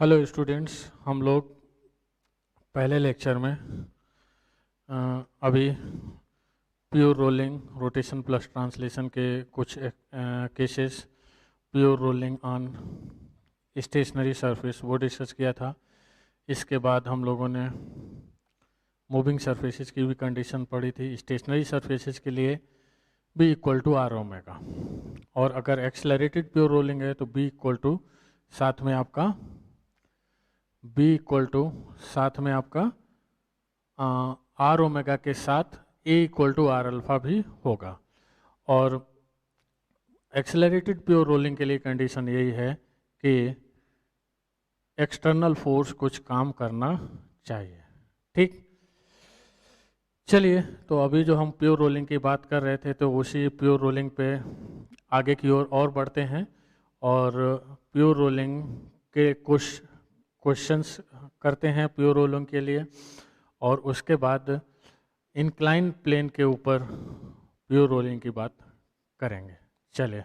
Hello students, हम लोग पहले लेक्चर में अभी pure rolling rotation plus translation के कुछ cases, pure rolling on stationary surface वो डिस्कस किया था। इसके बाद हम लोगों ने मूविंग सरफेसेस की भी कंडीशन पढ़ी थी। स्टेशनरी सरफेसेस के लिए v equal to are omega, और अगर एक्सेलरेटेड प्योर रोलिंग है तो बी इक्वल टू साथ में आपका साथ में आपका आर ओमेगा के साथ ए इक्वल टू आर अल्फा भी होगा। और एक्सेलरेटेड प्योर रोलिंग के लिए कंडीशन यही है कि एक्सटर्नल फोर्स कुछ काम करना चाहिए। ठीक, चलिए, तो अभी जो हम प्योर रोलिंग की बात कर रहे थे तो उसी प्योर रोलिंग पे आगे की ओर और बढ़ते हैं और प्योर रोलिंग के कुछ क्वेश्चंस करते हैं प्योर रोलिंग के लिए, और उसके बाद इंक्लाइन प्लेन के ऊपर प्योर रोलिंग की बात करेंगे। चलिए,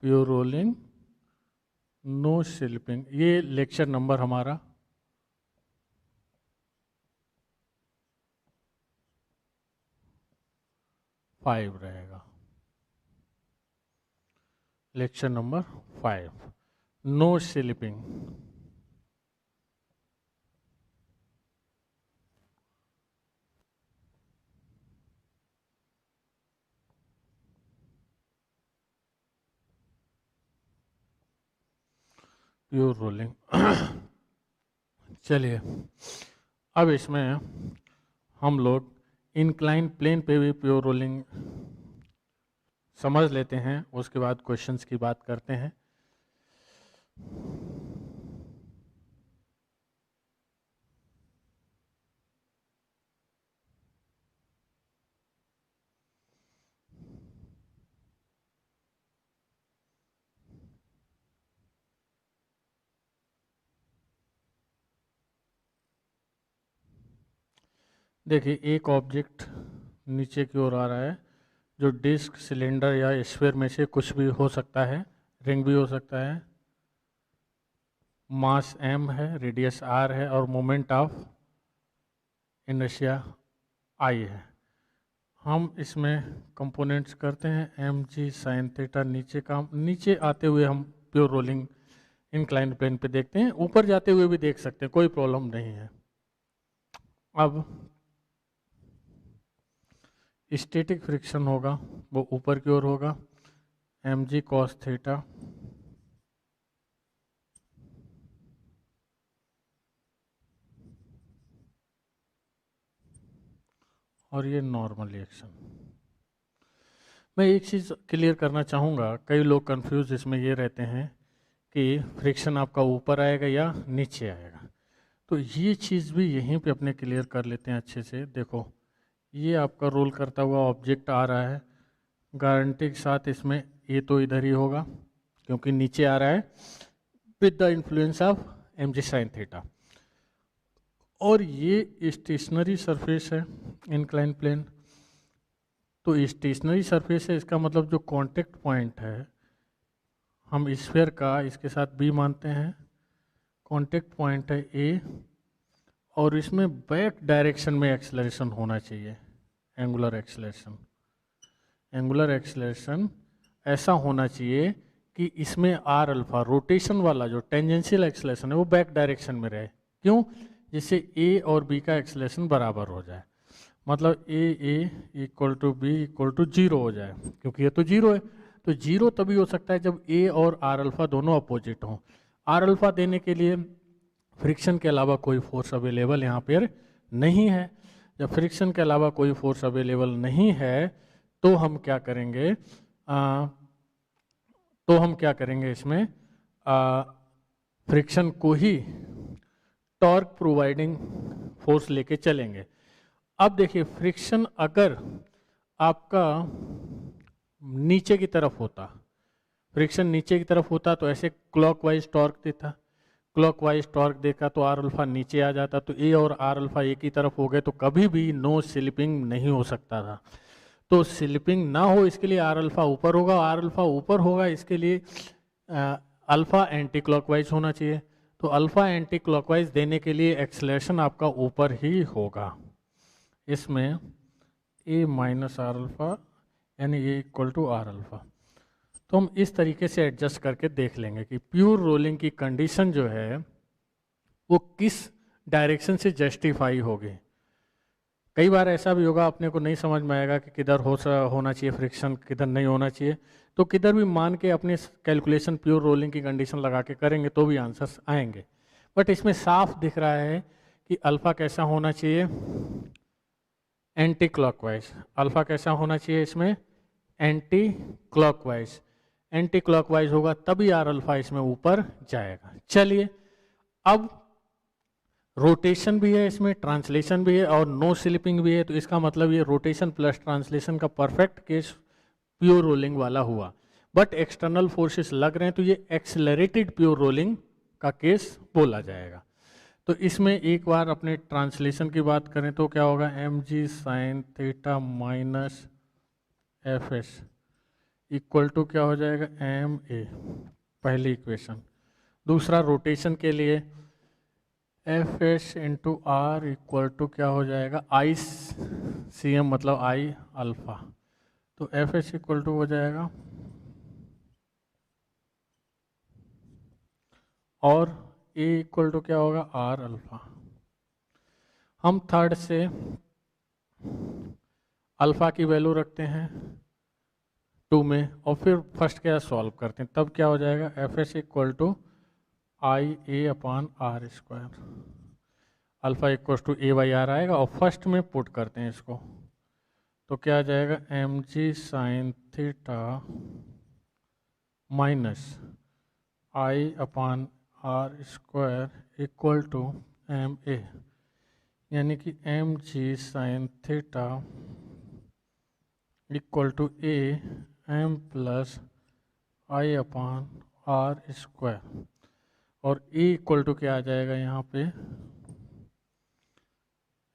प्योर रोलिंग नो स्लिपिंग, ये लेक्चर नंबर हमारा 5 रहेगा। Lecture number 5, no slipping. Pure rolling चलिए, अब इसमें हम लोग इंक्लाइन प्लेन पे भी प्योर रोलिंग समझ लेते हैं, उसके बाद क्वेश्चंस की बात करते हैं। देखिए, एक ऑब्जेक्ट नीचे की ओर आ रहा है जो डिस्क, सिलेंडर या स्फीयर में से कुछ भी हो सकता है, रिंग भी हो सकता है। मास m है, रेडियस r है और मोमेंट ऑफ इनर्शिया I है। हम इसमें कंपोनेंट्स करते हैं एम जी साइन थीटा। नीचे आते हुए हम प्योर रोलिंग इंक्लाइन प्लेन पे देखते हैं, ऊपर जाते हुए भी देख सकते हैं, कोई प्रॉब्लम नहीं है। अब स्टैटिक फ्रिक्शन होगा, वो ऊपर की ओर होगा, एम जी कॉस थीटा, और ये नॉर्मल रिएक्शन। मैं एक चीज़ क्लियर करना चाहूँगा, कई लोग कंफ्यूज इसमें ये रहते हैं कि फ्रिक्शन आपका ऊपर आएगा या नीचे आएगा, तो ये चीज़ भी यहीं पे अपने क्लियर कर लेते हैं अच्छे से। देखो, ये आपका रोल करता हुआ ऑब्जेक्ट आ रहा है, गारंटी के साथ इसमें ये तो इधर ही होगा क्योंकि नीचे आ रहा है with the influence of m ji sine theta. और ये स्टेशनरी सरफेस है इंक्लाइन प्लेन, तो स्टेशनरी सरफेस है, इसका मतलब जो कांटेक्ट पॉइंट है हम स्फीयर का इसके साथ बी मानते हैं, कांटेक्ट पॉइंट है ए, और इसमें बैक डायरेक्शन में एक्सेलरेशन होना चाहिए, एंगुलर एक्सेलरेशन। एंगुलर एक्सेलरेशन ऐसा होना चाहिए कि इसमें आर अल्फा रोटेशन वाला जो टेंजेंशियल एक्सेलरेशन है वो बैक डायरेक्शन में रहे। क्यों? जिससे ए और बी का एक्सेलरेशन बराबर हो जाए, मतलब A equal to B equal to 0 हो जाए, क्योंकि ये तो 0 है। तो 0 तभी हो सकता है जब ए और आर अल्फा दोनों अपोजिट हों। आर अल्फा देने के लिए फ्रिक्शन के अलावा कोई फोर्स अवेलेबल यहाँ पर नहीं है। जब फ्रिक्शन के अलावा कोई फोर्स अवेलेबल नहीं है तो हम क्या करेंगे, इसमें फ्रिक्शन को ही टॉर्क प्रोवाइडिंग फोर्स लेके चलेंगे। अब देखिए, फ्रिक्शन अगर आपका नीचे की तरफ होता, फ्रिक्शन नीचे की तरफ होता तो ऐसे क्लॉकवाइज टॉर्क देता, क्लॉकवाइज टॉर्क देखा तो आर अल्फा नीचे आ जाता, तो ए और आर अल्फा एक ही तरफ हो गए तो कभी भी नो स्लिपिंग नहीं हो सकता था। तो स्लिपिंग ना हो इसके लिए आर अल्फा ऊपर होगा, आर अल्फा ऊपर होगा इसके लिए अल्फा एंटी क्लॉकवाइज होना चाहिए। तो अल्फा एंटी क्लॉकवाइज देने के लिए एक्सेलरेशन आपका ऊपर ही होगा। इसमें ए माइनस आर अल्फा यानी ए इक्वल टू आर अल्फा। तो हम इस तरीके से एडजस्ट करके देख लेंगे कि प्योर रोलिंग की कंडीशन जो है वो किस डायरेक्शन से जस्टिफाई होगी। कई बार ऐसा भी होगा अपने को नहीं समझ में आएगा कि किधर होना चाहिए फ्रिक्शन, किधर नहीं होना चाहिए, तो किधर भी मान के अपने कैलकुलेशन प्योर रोलिंग की कंडीशन लगा के करेंगे तो भी आंसर्स आएंगे। बट इसमें साफ दिख रहा है कि अल्फा कैसा होना चाहिए, एंटी क्लॉकवाइज। अल्फा कैसा होना चाहिए इसमें, एंटी क्लॉकवाइज। एंटी क्लॉकवाइज होगा तभी आर अल्फा इसमें ऊपर जाएगा। चलिए, अब रोटेशन भी है इसमें, ट्रांसलेशन भी है और नो स्लिपिंग भी है, तो इसका मतलब ये रोटेशन प्लस ट्रांसलेशन का परफेक्ट केस प्योर रोलिंग वाला हुआ। बट एक्सटर्नल फोर्सेस लग रहे हैं तो ये एक्सेलरेटेड प्योर रोलिंग का केस बोला जाएगा। तो इसमें एक बार अपने ट्रांसलेशन की बात करें तो क्या होगा, m ji sine theta minus f s equal to क्या हो जाएगा, एम ए, पहली इक्वेशन। दूसरा रोटेशन के लिए f s into r equal to क्या हो जाएगा, आई सी एम मतलब आई अल्फा। तो एफ एस इक्वल टू हो जाएगा और ए इक्वल टू क्या होगा, आर अल्फा। हम थर्ड से अल्फा की वैल्यू रखते हैं 2 में और फिर फर्स्ट क्या सॉल्व करते हैं, तब क्या हो जाएगा, f s equal to I a upon are square. Alpha equal to a by r आएगा और फर्स्ट में पुट करते हैं इसको, तो क्या आ जाएगा, m ji sine theta minus I upon are square equal to M a, यानी कि m ji sine theta equal to a m plus I upon are square. और ए इक्वल टू क्या आ जाएगा यहाँ पे,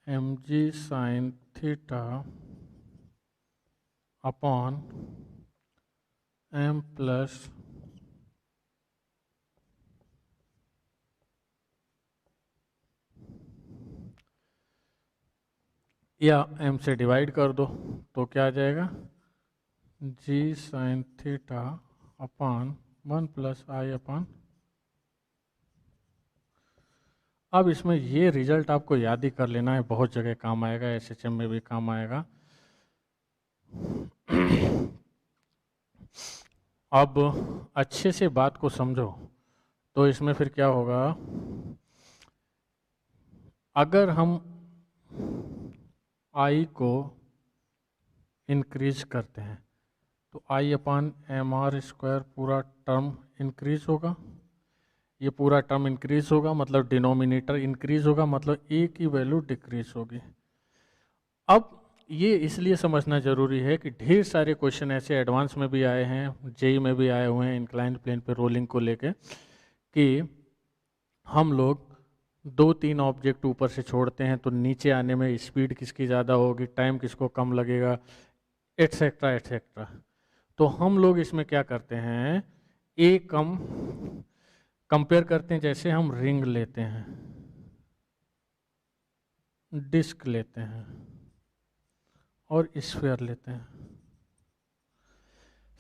एम जी sine theta upon m plus या m से डिवाइड कर दो तो क्या आ जाएगा, g sine theta upon 1 plus I upon. अब इसमें ये रिजल्ट आपको याद ही कर लेना है, बहुत जगह काम आएगा, एसएचएम में भी काम आएगा। अब अच्छे से बात को समझो तो इसमें फिर क्या होगा, अगर हम आई को इंक्रीज करते हैं तो आई अपान एम आर स्क्वायर पूरा टर्म इंक्रीज होगा, ये पूरा टर्म इंक्रीज होगा मतलब डिनोमिनेटर इंक्रीज होगा, मतलब ए की वैल्यू डिक्रीज होगी। अब ये इसलिए समझना जरूरी है कि ढेर सारे क्वेश्चन ऐसे एडवांस में भी आए हैं, जेई में भी आए हुए हैं इंक्लाइंड प्लेन पे रोलिंग को लेके, कि हम लोग 2-3 ऑब्जेक्ट ऊपर से छोड़ते हैं तो नीचे आने में स्पीड किसकी ज़्यादा होगी, टाइम किसको कम लगेगा, एट्सेट्रा एट्सेट्रा। तो हम लोग इसमें क्या करते हैं, ए कम कंपेयर करते हैं, जैसे हम रिंग लेते हैं, डिस्क लेते हैं और स्फीयर लेते हैं।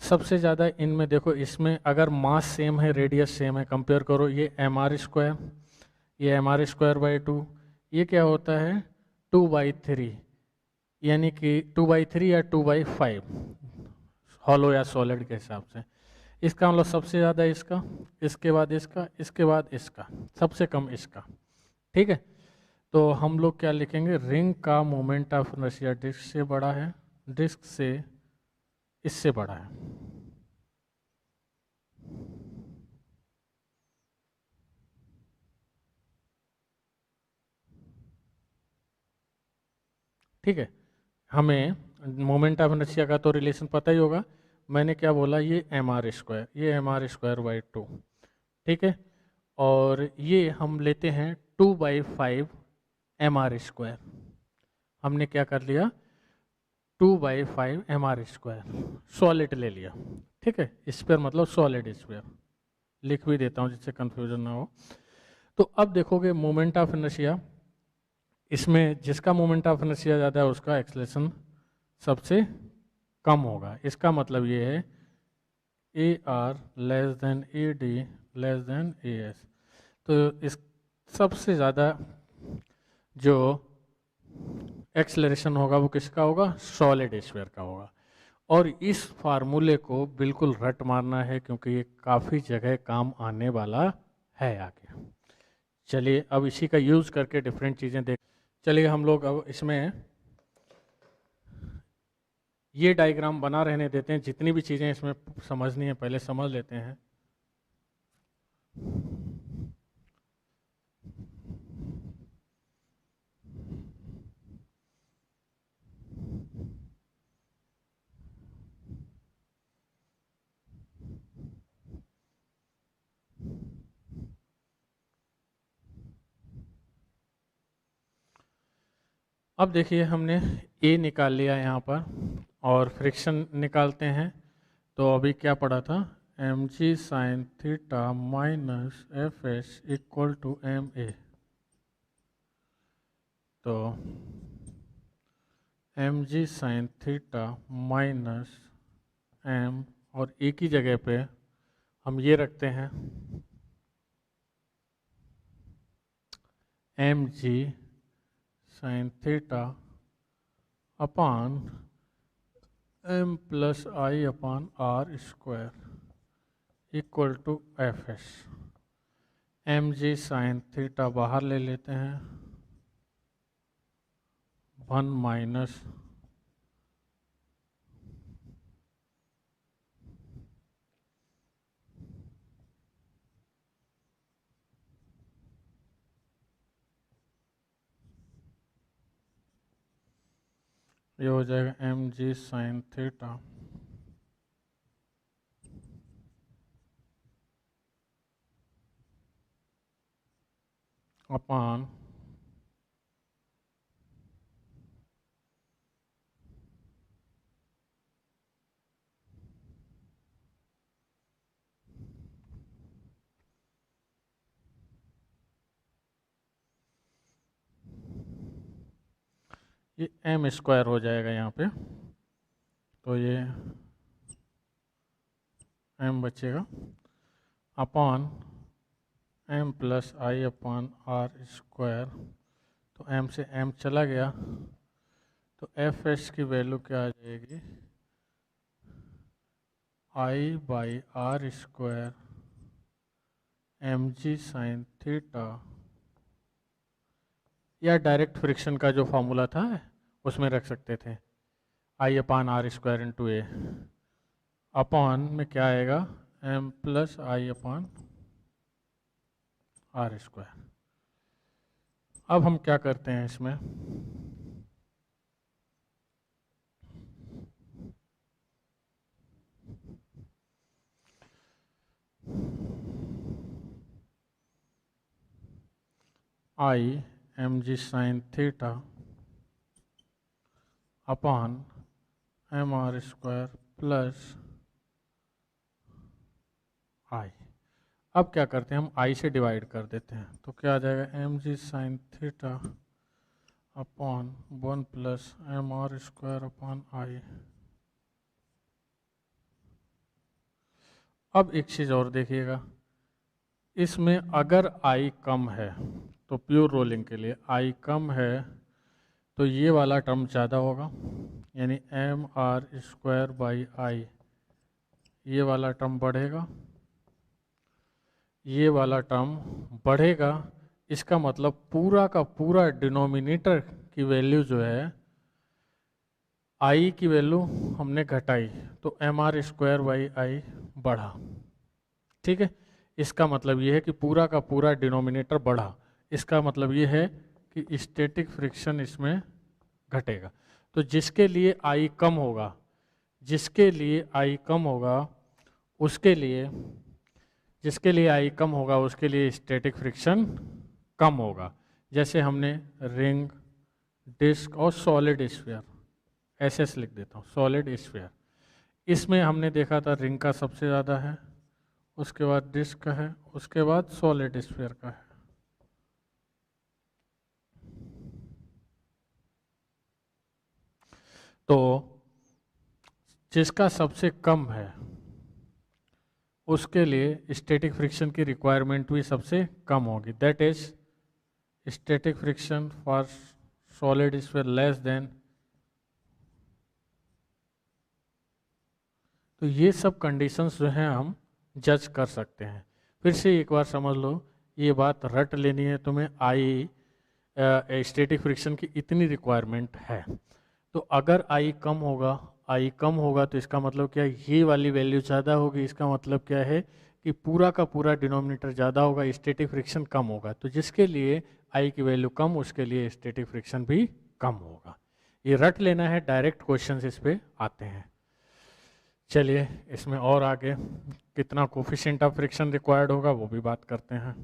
सबसे ज़्यादा इनमें देखो, इसमें अगर मास सेम है, रेडियस सेम है, कंपेयर करो, ये एम आर स्क्वायर, ये एम आर स्क्वायर बाई 2, ये क्या होता है 2/3, यानी कि 2/3 या 2/5 हॉलो या सॉलिड के हिसाब से। इसका मतलब सबसे ज़्यादा इसका, इसके बाद इसका, इसके बाद इसका, सबसे कम इसका। ठीक है, तो हम लोग क्या लिखेंगे, रिंग का मोमेंट ऑफ इनर्शिया डिस्क से बड़ा है, डिस्क से इससे बड़ा है। ठीक है, हमें मोमेंट ऑफ इनर्शिया का तो रिलेशन पता ही होगा, मैंने क्या बोला, ये एम आर स्क्वायर, ये एम आर स्क्वायर बाई 2। ठीक है, और ये हम लेते हैं 2/5 mr²। हमने क्या कर लिया, 2/5 mr², सॉलिड ले लिया। ठीक है, स्क्वायर मतलब सॉलिड स्क्वायर, लिख भी देता हूँ जिससे कंफ्यूजन ना हो। तो अब देखोगे मोमेंट ऑफ इनर्शिया, इसमें जिसका मोमेंट ऑफ इनर्शिया ज़्यादा है उसका एक्सेलरेशन सबसे कम होगा। इसका मतलब ये है AR less than AD less than AS। तो इस सबसे ज़्यादा जो एक्सेलरेशन होगा वो किसका होगा, सॉलिड स्फीयर का होगा। और इस फार्मूले को बिल्कुल रट मारना है क्योंकि ये काफ़ी जगह काम आने वाला है आगे। चलिए अब इसी का यूज़ करके डिफरेंट चीज़ें देख। चलिए हम लोग अब इसमें ये डायग्राम बना रहने देते हैं, जितनी भी चीज़ें इसमें समझनी है पहले समझ लेते हैं। अब देखिए हमने ए निकाल लिया यहाँ पर और फ्रिक्शन निकालते हैं। तो अभी क्या पढ़ा था, mg sin theta minus f s equal to M a. तो mg sin theta minus m, और ए की जगह पे हम ये रखते हैं mg sin theta upon m plus I upon are square equal to f s. M ji sine theta बाहर ले लेते हैं, 1 माइनस ये हो जाएगा एम जी साइन थीटा अपान ये एम स्क्वायर हो जाएगा यहाँ पे। तो ये एम बचेगा upon M plus I upon are square. तो एम से एम चला गया, तो एफ एस की वैल्यू क्या आ जाएगी, I by R square M ji sine theta, या डायरेक्ट फ्रिक्शन का जो फॉर्मूला था उसमें रख सकते थे, I upon are square into A. Upon में क्या आएगा, M plus I upon are square. अब हम क्या करते हैं इसमें, I M ji sine theta upon M are square plus I. अब क्या करते हैं, हम आई से डिवाइड कर देते हैं। तो क्या आ जाएगा, m ji sine theta upon 1 plus m are square upon I. अब एक चीज़ और देखिएगा, इसमें अगर आई कम है तो प्योर रोलिंग के लिए आई कम है तो ये वाला टर्म ज़्यादा होगा, यानी m are square by I, ये वाला टर्म बढ़ेगा, ये वाला टर्म बढ़ेगा। इसका मतलब पूरा का पूरा डिनोमिनेटर की वैल्यू जो है, आई की वैल्यू हमने घटाई तो m are square by I बढ़ा। ठीक है, इसका मतलब ये है कि पूरा का पूरा डिनोमिनेटर बढ़ा। इसका मतलब ये है कि स्टैटिक फ्रिक्शन इसमें घटेगा। तो जिसके लिए आई कम होगा, जिसके लिए आई कम होगा उसके लिए, जिसके लिए आई कम होगा उसके लिए स्टैटिक फ्रिक्शन कम होगा। जैसे हमने रिंग, डिस्क और सॉलिड स्फीयर, एसएस लिख देता हूँ, सॉलिड स्फीयर, इसमें हमने देखा था रिंग का सबसे ज़्यादा है, उसके बाद डिस्क का है, उसके बाद सॉलिड स्फीयर का है। तो जिसका सबसे कम है उसके लिए स्टैटिक फ्रिक्शन की रिक्वायरमेंट भी सबसे कम होगी। That is static friction for solid sphere less than. तो ये सब कंडीशंस जो हैं हम जज कर सकते हैं। फिर से एक बार समझ लो, ये बात रट लेनी है तुम्हें, आई स्टैटिक फ्रिक्शन की इतनी रिक्वायरमेंट है। तो अगर आई कम होगा, आई कम होगा तो इसका मतलब क्या है, ये वाली वैल्यू ज़्यादा होगी, इसका मतलब क्या है कि पूरा का पूरा डिनोमिनेटर ज़्यादा होगा, स्टैटिक फ्रिक्शन कम होगा। तो जिसके लिए आई की वैल्यू कम उसके लिए स्टैटिक फ्रिक्शन भी कम होगा। ये रट लेना है, डायरेक्ट क्वेश्चंस इस पे आते हैं। चलिए इसमें और आगे कितना कोफिशिएंट ऑफ फ्रिक्शन रिक्वायर्ड होगा वो भी बात करते हैं।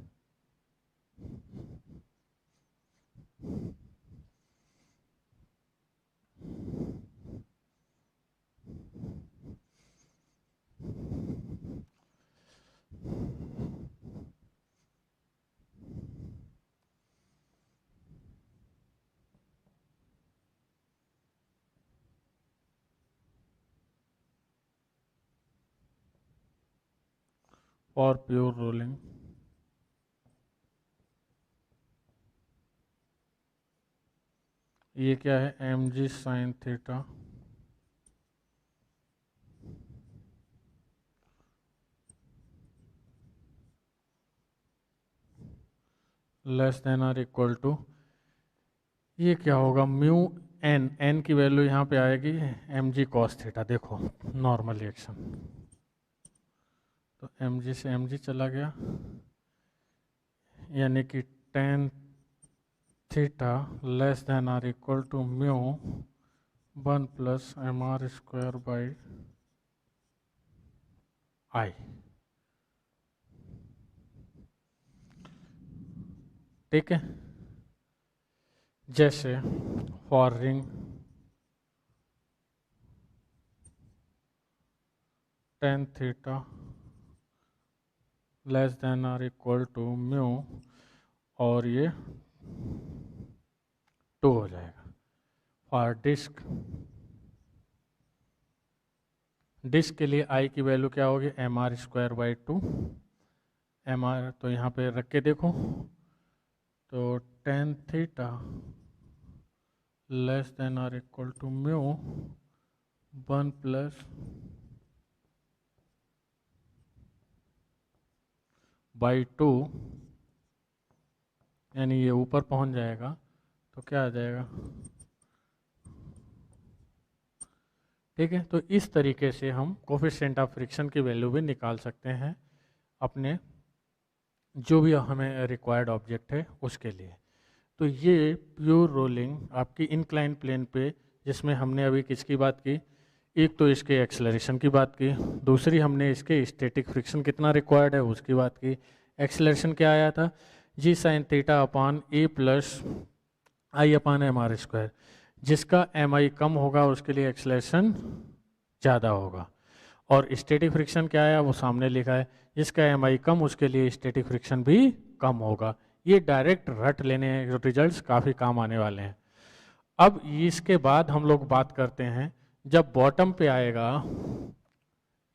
फॉर प्योर रोलिंग, ये क्या है, m ji sine theta less than r equal to, ये क्या होगा, म्यू एन, एन की वैल्यू यहाँ पे आएगी एम जी कॉस थीटा। देखो नॉर्मल रिएक्शन, तो एम जी से एम जी चला गया, यानी कि tan theta less than r equal to mu 1 plus m are square by I. ठीक है, जैसे for ring tan theta less than r equal to mu, और ये 2 हो जाएगा। फॉर डिस्क, डिस्क के लिए आई की वैल्यू क्या होगी, m are square by 2, m r तो यहाँ पे रख के देखो, तो tan theta less than r equal to mu 1 plus by 2, यानी ये ऊपर पहुंच जाएगा, तो क्या आ जाएगा। ठीक है, तो इस तरीके से हम कोफिशिएंट ऑफ फ्रिक्शन की वैल्यू भी निकाल सकते हैं अपने जो भी हमें रिक्वायर्ड ऑब्जेक्ट है उसके लिए। तो ये प्योर रोलिंग आपकी इंक्लाइन प्लेन पे, जिसमें हमने अभी किसकी बात की, एक तो इसके एक्सेलरेशन की बात की, दूसरी हमने इसके स्टैटिक फ्रिक्शन कितना रिक्वायर्ड है उसकी बात की। एक्सेलरेशन क्या आया था, जी sine theta upon A plus I upon M R square. जिसका एम आई कम होगा उसके लिए एक्सेलरेशन ज़्यादा होगा। और स्टैटिक फ्रिक्शन क्या आया वो सामने लिखा है, जिसका एम आई कम उसके लिए स्टैटिक फ्रिक्शन भी कम होगा। ये डायरेक्ट रट लेने हैं, रिजल्ट्स काफ़ी काम आने वाले हैं। अब इसके बाद हम लोग बात करते हैं, जब बॉटम पे आएगा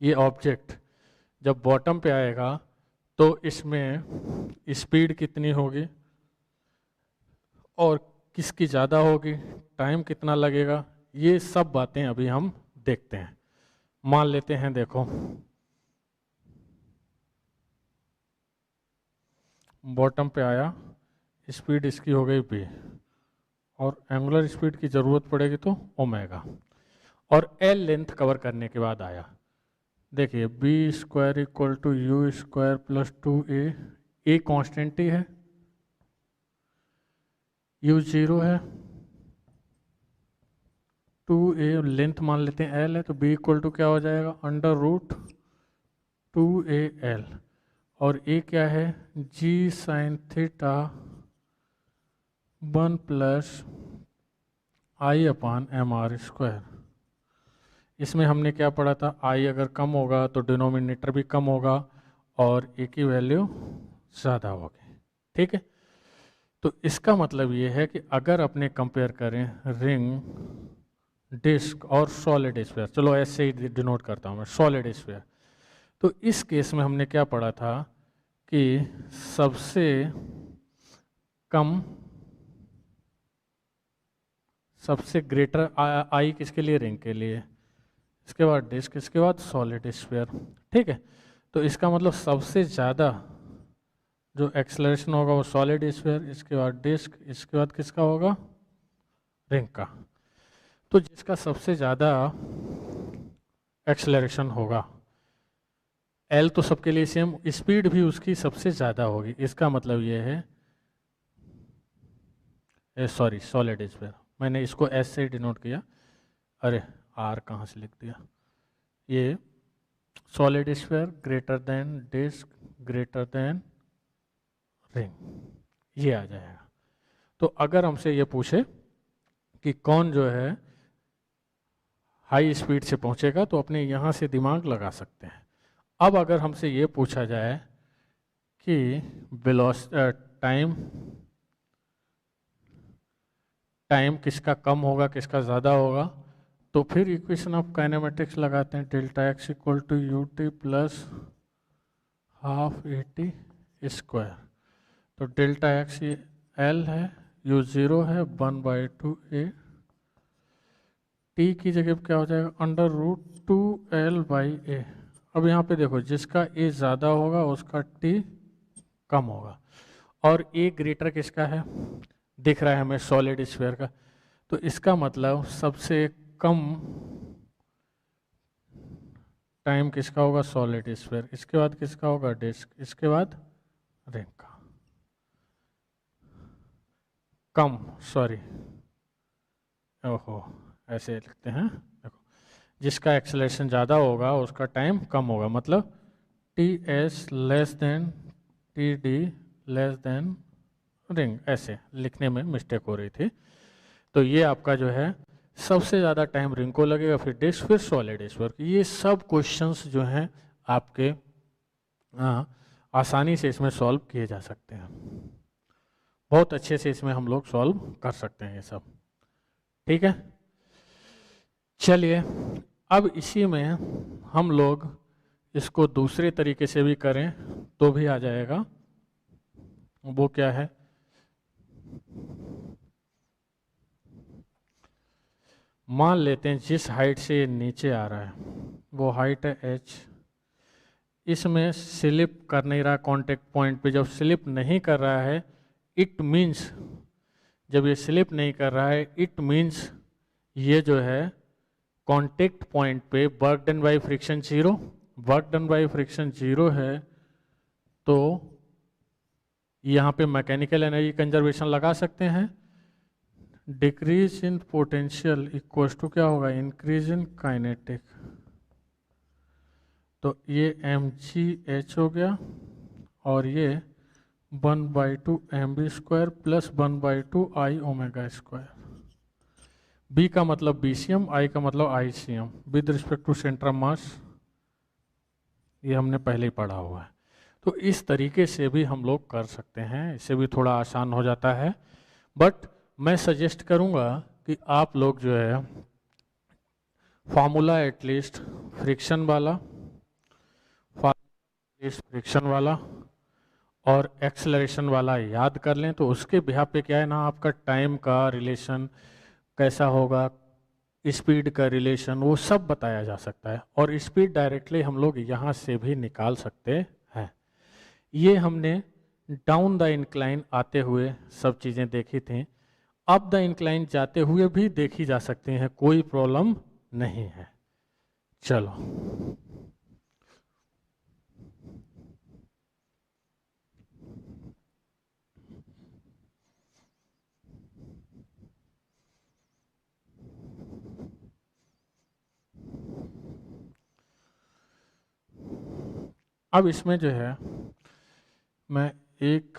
ये ऑब्जेक्ट, जब बॉटम पे आएगा तो इसमें स्पीड कितनी होगी और किसकी ज़्यादा होगी, टाइम कितना लगेगा, ये सब बातें अभी हम देखते हैं। मान लेते हैं, देखो बॉटम पे आया, स्पीड इसकी हो गई v, और एंगुलर स्पीड की ज़रूरत पड़ेगी तो ओमेगा, और एल लेंथ कवर करने के बाद आया। देखिए B square equal to you square plus 2a, A constant ही है, यू 0 है, 2a लेंथ मान लेते हैं l है, तो b इक्वल टू क्या हो जाएगा, अंडर रूट 2al, और ए क्या है, जी sine theta 1 plus I upon M R square. इसमें हमने क्या पढ़ा था, आई अगर कम होगा तो डिनोमिनेटर भी कम होगा और ए की वैल्यू ज़्यादा होगी। ठीक है, तो इसका मतलब ये है कि अगर अपने कंपेयर करें रिंग, डिस्क और सॉलिड स्फीयर, चलो ऐसे ही डिनोट करता हूँ मैं, सॉलिड स्फीयर, तो इस केस में हमने क्या पढ़ा था कि सबसे कम, सबसे ग्रेटर आई किसके लिए, रिंग के लिए, इसके बाद डिस्क, इसके बाद सॉलिड स्फीयर। ठीक है, तो इसका मतलब सबसे ज़्यादा जो एक्सेलरेशन होगा वो सॉलिड स्फीयर, इसके बाद डिस्क, इसके बाद किसका होगा, रिंग का। तो जिसका सबसे ज़्यादा एक्सेलरेशन होगा, एल तो सबके लिए सेम, स्पीड भी उसकी सबसे ज़्यादा होगी, इसका मतलब ये है, सॉरी सॉलिड स्फीयर, मैंने इसको एस से डिनोट किया, अरे आर कहाँ से लिख दिया, ये solid sphere greater than disc greater than ring, ये आ जाएगा। तो अगर हमसे ये पूछे कि कौन जो है हाई स्पीड से पहुंचेगा, तो अपने यहाँ से दिमाग लगा सकते हैं। अब अगर हमसे ये पूछा जाए कि टाइम टाइम किसका कम होगा किसका ज़्यादा होगा, तो फिर इक्वेशन ऑफ काइनेमेटिक्स लगाते हैं, delta x equal to u t plus half a t square. तो डेल्टा एक्स ये एल है, यू ज़ीरो है, 1/2 ए, टी की जगह पे क्या हो जाएगा, अंडर रूट 2l/a। अब यहाँ पे देखो, जिसका ए ज़्यादा होगा उसका टी कम होगा, और ए ग्रेटर किसका है, दिख रहा है हमें सॉलिड स्फीयर का, तो इसका मतलब सबसे कम टाइम किसका होगा, सॉलिड स्फीयर, इसके बाद किसका होगा, डिस्क, इसके बाद रिंग का। कम, सॉरी, ओहो, ऐसे लिखते हैं, देखो जिसका एक्सेलरेशन ज़्यादा होगा उसका टाइम कम होगा, मतलब T S less than T D less than ring, ऐसे लिखने में मिस्टेक हो रही थी। तो ये आपका जो है सबसे ज़्यादा टाइम रिंग को लगेगा, फिर डिस्क, फिर सॉलिड स्फीयर। ये सब क्वेश्चंस जो हैं आपके आसानी से इसमें सॉल्व किए जा सकते हैं, बहुत अच्छे से इसमें हम लोग सॉल्व कर सकते हैं ये सब। ठीक है, चलिए अब इसी में हम लोग इसको दूसरे तरीके से भी करें तो भी आ जाएगा। वो क्या है, मान लेते हैं जिस हाइट से ये नीचे आ रहा है वो हाइट है h, इसमें स्लिप कर नहीं रहा कांटेक्ट पॉइंट पे, जब स्लिप नहीं कर रहा है इट मीन्स, जब ये स्लिप नहीं कर रहा है इट मीन्स ये जो है कांटेक्ट पॉइंट पे work done by friction zero, work done by friction zero है, तो यहाँ पे मैकेनिकल एनर्जी कंजर्वेशन लगा सकते हैं, decrease in potential equal to क्या होगा, इंक्रीज इन काइनेटिक, तो ये mgh हो गया, और ये 1/2 mv² plus 1/2 I omega square, b का मतलब BCM, I का मतलब ICM with respect to centre of mass, ये हमने पहले ही पढ़ा हुआ है। तो इस तरीके से भी हम लोग कर सकते हैं, इससे भी थोड़ा आसान हो जाता है, बट मैं सजेस्ट करूंगा कि आप लोग जो है फार्मूला एटलीस्ट फ्रिक्शन वाला, फ्रिक्शन वाला और एक्सेलरेशन वाला याद कर लें, तो उसके बिहाफ पे क्या है ना, आपका टाइम का रिलेशन कैसा होगा, स्पीड का रिलेशन, वो सब बताया जा सकता है, और स्पीड डायरेक्टली हम लोग यहाँ से भी निकाल सकते हैं। ये हमने डाउन द इंक्लाइन आते हुए सब चीज़ें देखी थी, अप द इंक्लाइन जाते हुए भी देखी जा सकती हैं, कोई प्रॉब्लम नहीं है। चलो अब इसमें जो है मैं एक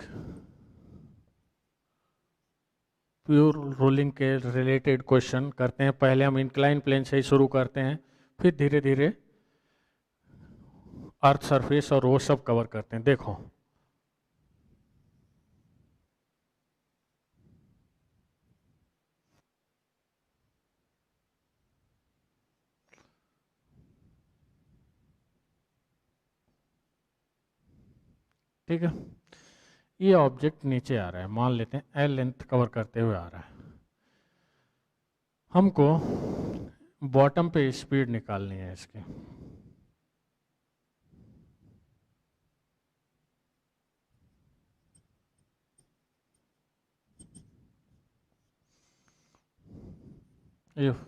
प्योर रोलिंग के रिलेटेड क्वेश्चन करते हैं। पहले हम इंक्लाइन प्लेन से ही शुरू करते हैं, फिर धीरे धीरे अर्थ सरफेस और वो सब कवर करते हैं। देखो ठीक है, ये ऑब्जेक्ट नीचे आ रहा है, मान लेते हैं एल लेंथ कवर करते हुए आ रहा है। हमको बॉटम पे स्पीड निकालनी है इसकी। If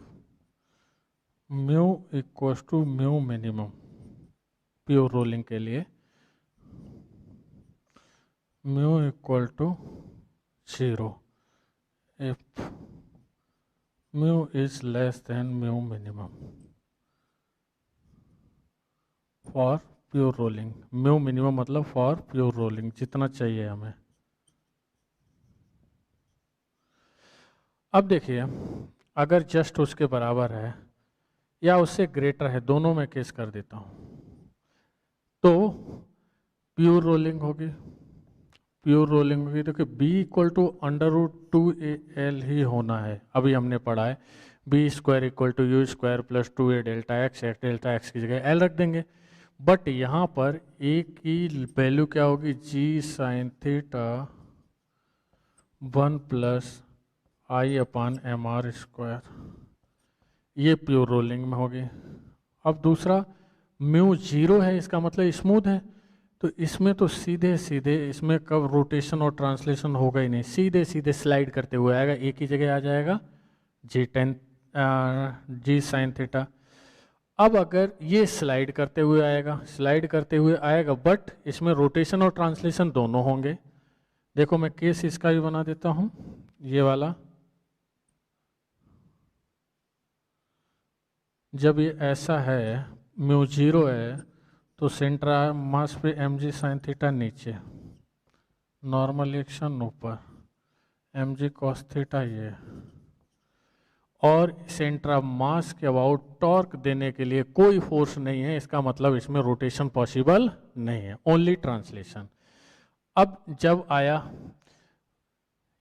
mu equals to mu minimum pure rolling के लिए, mu equal to 0 if mu is less than mu minimum for pure rolling. Mu minimum मतलब फॉर प्योर रोलिंग, जितना चाहिए हमें। अब देखिए, अगर जस्ट उसके बराबर है या उससे ग्रेटर है, दोनों में केस कर देता हूं, तो प्योर रोलिंग होगी। प्योर रोलिंग होगी तो बी इक्वल टू √2al ही होना है। अभी हमने पढ़ा है v square equal to you square plus 2a delta x की जगह एल रख देंगे। बट यहाँ पर ए की वैल्यू क्या होगी, जी sine theta 1 plus I upon M R square, ये प्योर रोलिंग में होगी। अब दूसरा म्यू 0 है, इसका मतलब स्मूथ है, तो इसमें तो सीधे सीधे इसमें कब रोटेशन और ट्रांसलेशन होगा ही नहीं, सीधे सीधे स्लाइड करते हुए आएगा, एक ही जगह आ जाएगा जी साइन थीटा। अब अगर ये स्लाइड करते हुए आएगा, बट इसमें रोटेशन और ट्रांसलेशन दोनों होंगे। देखो मैं केस इसका भी बना देता हूँ, ये वाला। जब ये ऐसा है, म्यू 0 है, तो सेंट्रा मास पे एम जी साइन थीटा नीचे, नॉर्मल एक्शन ऊपर, एम जी कॉस थीटा ये, और सेंट्रा मास के अबाउट टॉर्क देने के लिए कोई फोर्स नहीं है, इसका मतलब इसमें रोटेशन पॉसिबल नहीं है, ओनली ट्रांसलेशन। अब जब आया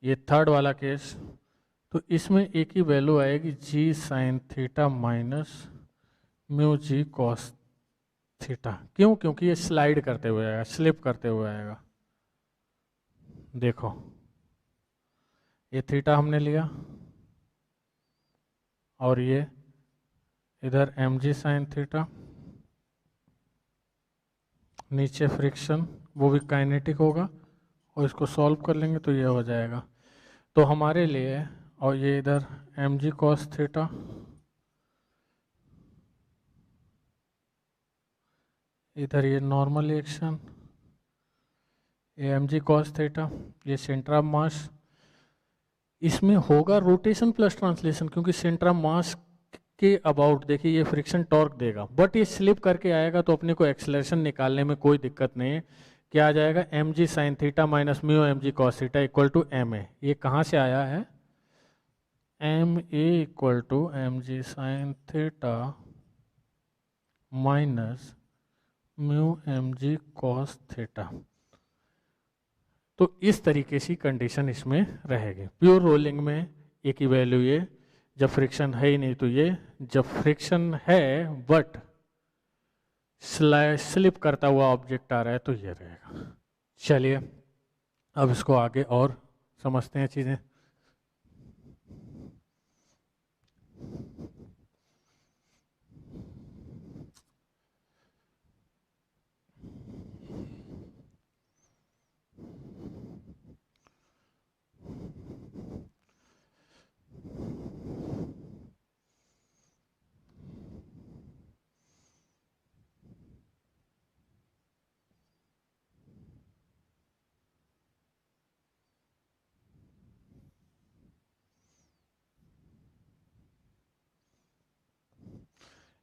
ये थर्ड वाला केस, तो इसमें एक ही वैल्यू आएगी जी साइन थीटा माइनस म्यू जी कॉस थीटा। क्यों? क्योंकि ये स्लाइड करते हुए आएगा, स्लिप करते हुए आएगा। देखो ये थीटा हमने लिया और ये इधर एम जी साइन थीटा, नीचे फ्रिक्शन, वो भी काइनेटिक होगा, और इसको सॉल्व कर लेंगे तो ये हो जाएगा। तो हमारे लिए, और ये इधर एम जी कॉस थीटा, इधर ये नॉर्मल एक्शन, ये एम जी कॉस थीटा, ये सेंटर ऑफ मास, इसमें होगा रोटेशन प्लस ट्रांसलेशन, क्योंकि सेंटर ऑफ मास के अबाउट देखिए ये फ्रिक्शन टॉर्क देगा, बट ये स्लिप करके आएगा, तो अपने को एक्सेलरेशन निकालने में कोई दिक्कत नहीं है। क्या आ जाएगा, m ji sine theta minus mu M g cos theta equal to M a. ये कहाँ से आया है, m a equal to m ji sine theta minus mu M g cos theta. तो इस तरीके से कंडीशन इसमें रहेगी। प्योर रोलिंग में एक ही वैल्यू ये, जब फ्रिक्शन है ही नहीं तो ये, जब फ्रिक्शन है बट स्लिप करता हुआ ऑब्जेक्ट आ रहा है तो ये रहेगा। चलिए अब इसको आगे और समझते हैं चीज़ें।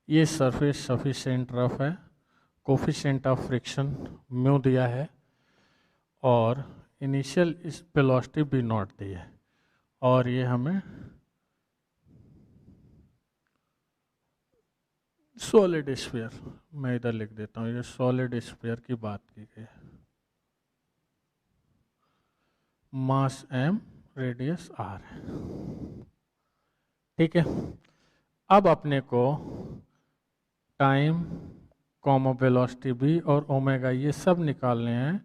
ये सरफेस सफिशिएंट रफ है, कोफिशिएंट ऑफ फ्रिक्शन म्यू दिया है, और इनिशियल इस वेलोसिटी बी नॉट दी है, और ये हमें सॉलिड स्फीयर, मैं इधर लिख देता हूँ, ये सॉलिड स्फीयर की बात की गई है, मास m रेडियस r है। ठीक है, अब अपने को टाइम कॉमा वेलोसिटी v और ओमेगा ये सब निकालने हैं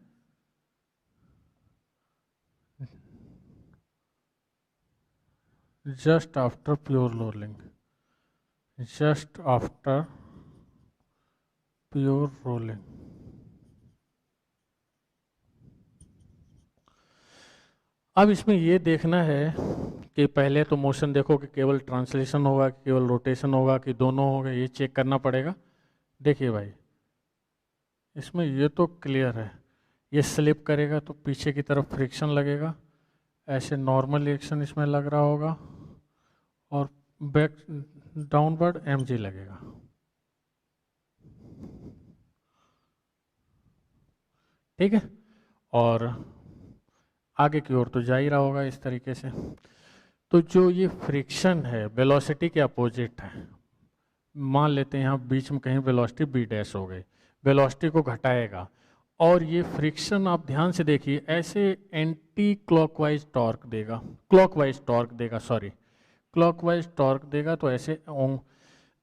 just after pure rolling, just after pure rolling. अब इसमें ये देखना है कि पहले तो मोशन देखो कि केवल ट्रांसलेशन होगा कि केवल रोटेशन होगा कि दोनों होगा, ये चेक करना पड़ेगा। देखिए भाई, इसमें ये तो क्लियर है, ये स्लिप करेगा तो पीछे की तरफ फ्रिक्शन लगेगा, ऐसे नॉर्मल रिएक्शन इसमें लग रहा होगा, और बैक डाउनवर्ड mg लगेगा। ठीक है, और आगे की ओर तो जा ही रहा होगा इस तरीके से। तो जो ये फ्रिक्शन है वेलोसिटी के अपोजिट है, मान लेते हैं यहाँ बीच में कहीं वेलोसिटी बी डैश हो गई, वेलोसिटी को घटाएगा, और ये फ्रिक्शन आप ध्यान से देखिए ऐसे एंटी क्लॉकवाइज टॉर्क देगा, क्लॉकवाइज टॉर्क देगा, सॉरी क्लॉकवाइज टॉर्क देगा, तो ऐसे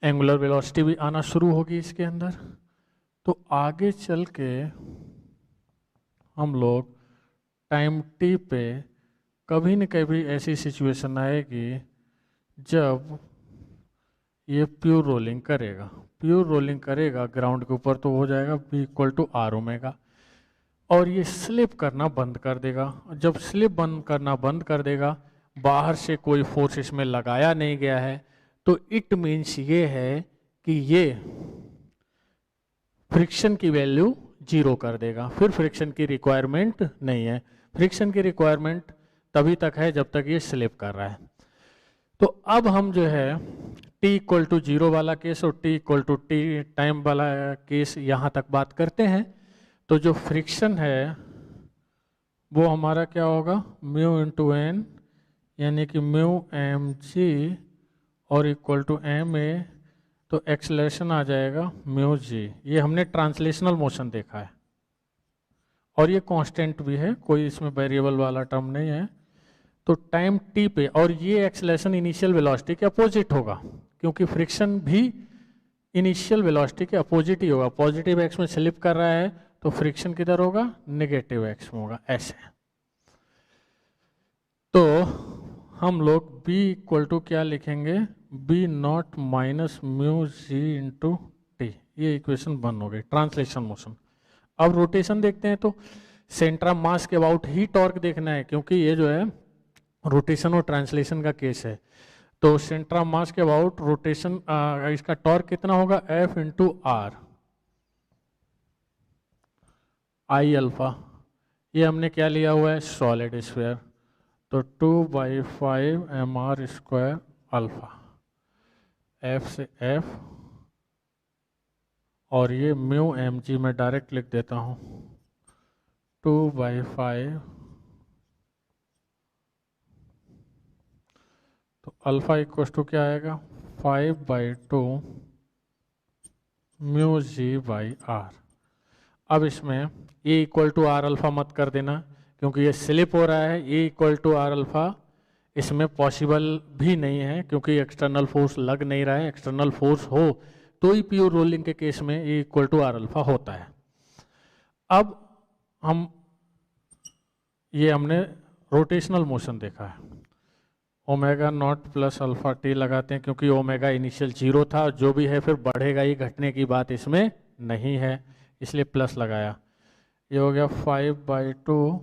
एंगुलर वेलोसिटी भी आना शुरू होगी इसके अंदर। तो आगे चल के हम लोग टाइम टी पे कभी न कभी ऐसी सिचुएशन आएगी जब ये प्योर रोलिंग करेगा, प्योर रोलिंग करेगा ग्राउंड के ऊपर, तो हो जाएगा b equal to are omega, और ये स्लिप करना बंद कर देगा। जब स्लिप बंद करना बंद कर देगा, बाहर से कोई फोर्स इसमें लगाया नहीं गया है, तो इट मीन्स ये है कि ये फ्रिक्शन की वैल्यू जीरो कर देगा, फिर फ्रिक्शन की रिक्वायरमेंट नहीं है। फ्रिक्शन की रिक्वायरमेंट तभी तक है जब तक ये स्लिप कर रहा है। तो अब हम जो है t इक्वल टू जीरो वाला केस और t equal to t time वाला केस यहाँ तक बात करते हैं। तो जो फ्रिक्शन है वो हमारा क्या होगा, म्यू इंटू एन, यानी कि म्यू एम जी और इक्वल टू एम ए, तो एक्सलेशन आ जाएगा म्यू जी। ये हमने ट्रांसलेशनल मोशन देखा है, और ये कांस्टेंट भी है, कोई इसमें वेरिएबल वाला टर्म नहीं है। तो टाइम टी पे, और ये एक्सलेशन इनिशियल वेलोसिटी के अपोजिट होगा, क्योंकि फ्रिक्शन भी इनिशियल वेलोसिटी के अपोजिट ही होगा। पॉजिटिव एक्स में स्लिप कर रहा है तो फ्रिक्शन किधर होगा, नेगेटिव एक्स में होगा, ऐसे। तो हम लोग b इक्वल टू क्या लिखेंगे, b not minus mu g into t, ये इक्वेशन बन हो गई ट्रांसलेशन मोशन। अब रोटेशन देखते हैं, तो सेंटर ऑफ मास के अबाउट ही टॉर्क देखना है, क्योंकि ये जो है रोटेशन और ट्रांसलेशन का केस है। तो सेंटर ऑफ मास के अबाउट रोटेशन, इसका टॉर्क कितना होगा, F into are I alpha. ये हमने क्या लिया हुआ है, सॉलिड स्फीयर, तो 2/5 mr स्क्वायर अल्फा, F से F, और ये म्यू एम जी में डायरेक्ट लिख देता हूँ, 2/5, तो अल्फा इक्वल टू क्या आएगा, 5/2 म्यू जी बाई आर। अब इसमें a equal to r alpha मत कर देना, क्योंकि ये स्लिप हो रहा है। A equal to r alpha इसमें पॉसिबल भी नहीं है, क्योंकि एक्सटर्नल फोर्स लग नहीं रहा है। एक्सटर्नल फोर्स हो तो ही प्योर रोलिंग के केस में ए इक्वल टू आर अल्फा होता है। अब हम ये हमने रोटेशनल मोशन देखा है, omega naught plus alpha T लगाते हैं, क्योंकि ओमेगा इनिशियल जीरो था, जो भी है फिर बढ़ेगा ही, घटने की बात इसमें नहीं है, इसलिए प्लस लगाया। ये हो गया 5/2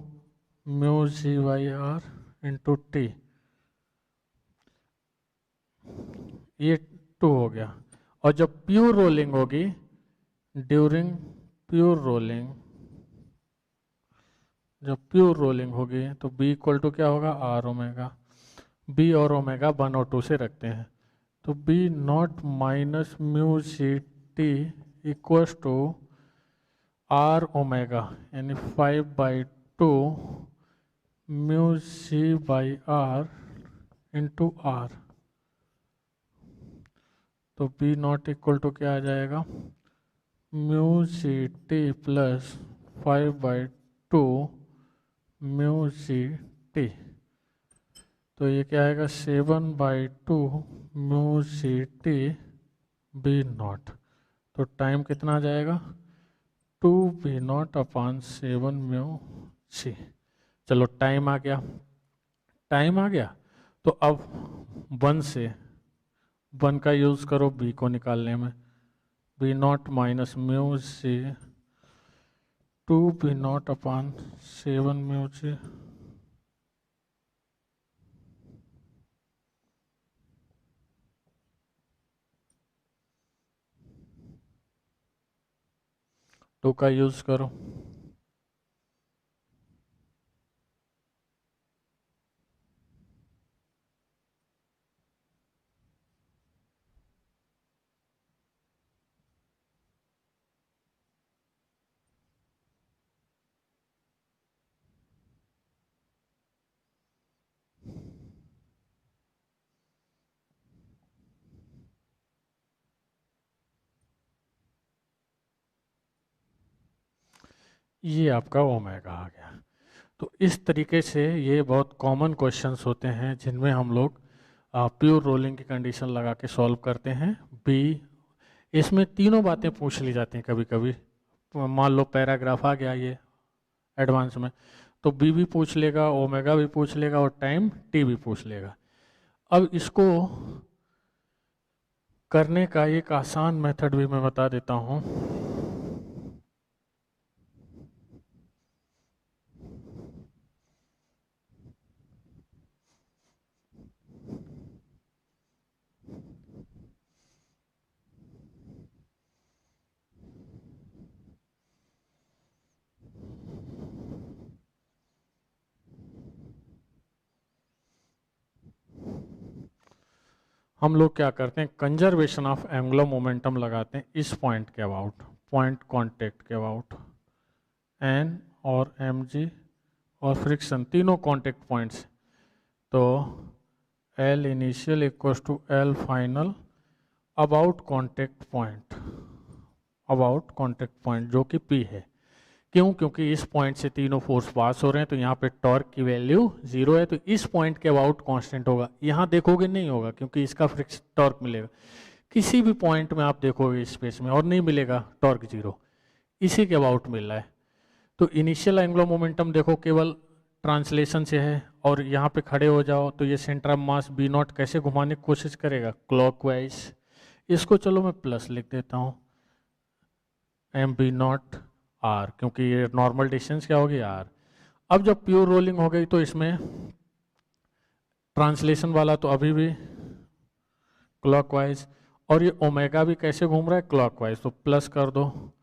mu g by r into t, ये 2 हो गया। और जब प्योर रोलिंग होगी, ड्यूरिंग प्योर रोलिंग, जब प्योर रोलिंग होगी तो b इक्वल टू क्या होगा, आर ओमेगा। b और ओमेगा 1 और 2 से रखते हैं, तो b not minus mu g t equals to are omega, यानी 5/2 to mu c by r into r. तो बी नॉट इक्वल टू क्या आ जाएगा, mu c t plus 5/2 mu c t. तो ये क्या आएगा, 7/2 mu c t v not. तो टाइम कितना आ जाएगा, 2 B not upon 7 mu c. चलो टाइम आ गया, टाइम आ गया। तो अब 1 से 1 का यूज़ करो बी को निकालने में, B not minus mu C 2 B not upon 7 mu C. Two का यूज़ करो, ये आपका ओमेगा आ गया। तो इस तरीके से ये बहुत कॉमन क्वेश्चंस होते हैं जिनमें हम लोग प्योर रोलिंग की कंडीशन लगा के सॉल्व करते हैं। बी, इसमें तीनों बातें पूछ ली जाती हैं कभी कभी। मान लो पैराग्राफ आ गया ये एडवांस में, तो बी भी पूछ लेगा, ओमेगा भी पूछ लेगा और टाइम टी भी पूछ लेगा। अब इसको करने का एक आसान मेथड भी मैं बता देता हूँ। हम लोग क्या करते हैं, कंजर्वेशन ऑफ एंगुलर मोमेंटम लगाते हैं इस पॉइंट के अबाउट, पॉइंट कांटेक्ट के अबाउट। एन और एम जी और फ्रिक्शन तीनों कांटेक्ट पॉइंट्स। तो L initial equals to L final about contact point, about contact point जो कि पी है। क्यों, क्योंकि इस पॉइंट से तीनों फोर्स पास हो रहे हैं, तो यहाँ पे टॉर्क की वैल्यू 0 है, तो इस पॉइंट के अबाउट कांस्टेंट होगा। यहाँ देखोगे नहीं होगा क्योंकि इसका फ्रिक्शन टॉर्क मिलेगा। किसी भी पॉइंट में आप देखोगे स्पेस में और नहीं मिलेगा टॉर्क 0, इसी के अबाउट मिल रहा है। तो इनिशियल एंगुलर मोमेंटम देखो केवल ट्रांसलेशन से है, और यहाँ पे खड़े हो जाओ तो ये centre of mass B not कैसे घुमाने की कोशिश करेगा, क्लॉकवाइज। इसको चलो मैं प्लस लिख देता हूँ, एम बी नॉट आर, क्योंकि ये नॉर्मल डिस्टेंस क्या होगी आर। अब जब प्योर रोलिंग हो गई तो इसमें ट्रांसलेशन वाला तो अभी भी क्लॉकवाइज, और ये ओमेगा भी कैसे घूम रहा है, क्लॉकवाइज। तो प्लस कर दो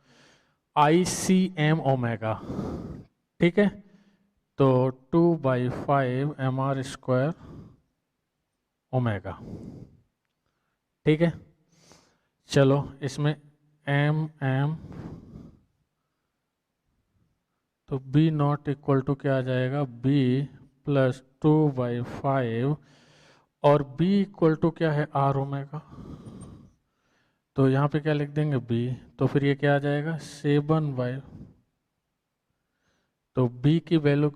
आई सी एम ओमेगा, ठीक है। तो 2/5 एम आर स्क्वायर ओमेगा, ठीक है। चलो इसमें एम एम, तो बी नॉट इक्वल टू क्या आ जाएगा, बी प्लस 2/5, और बी इक्वल टू क्या है, आर ओमेगा। तो यहाँ पे क्या लिख देंगे बी, तो फिर ये क्या आ जाएगा 7/, तो बी की वैल्यू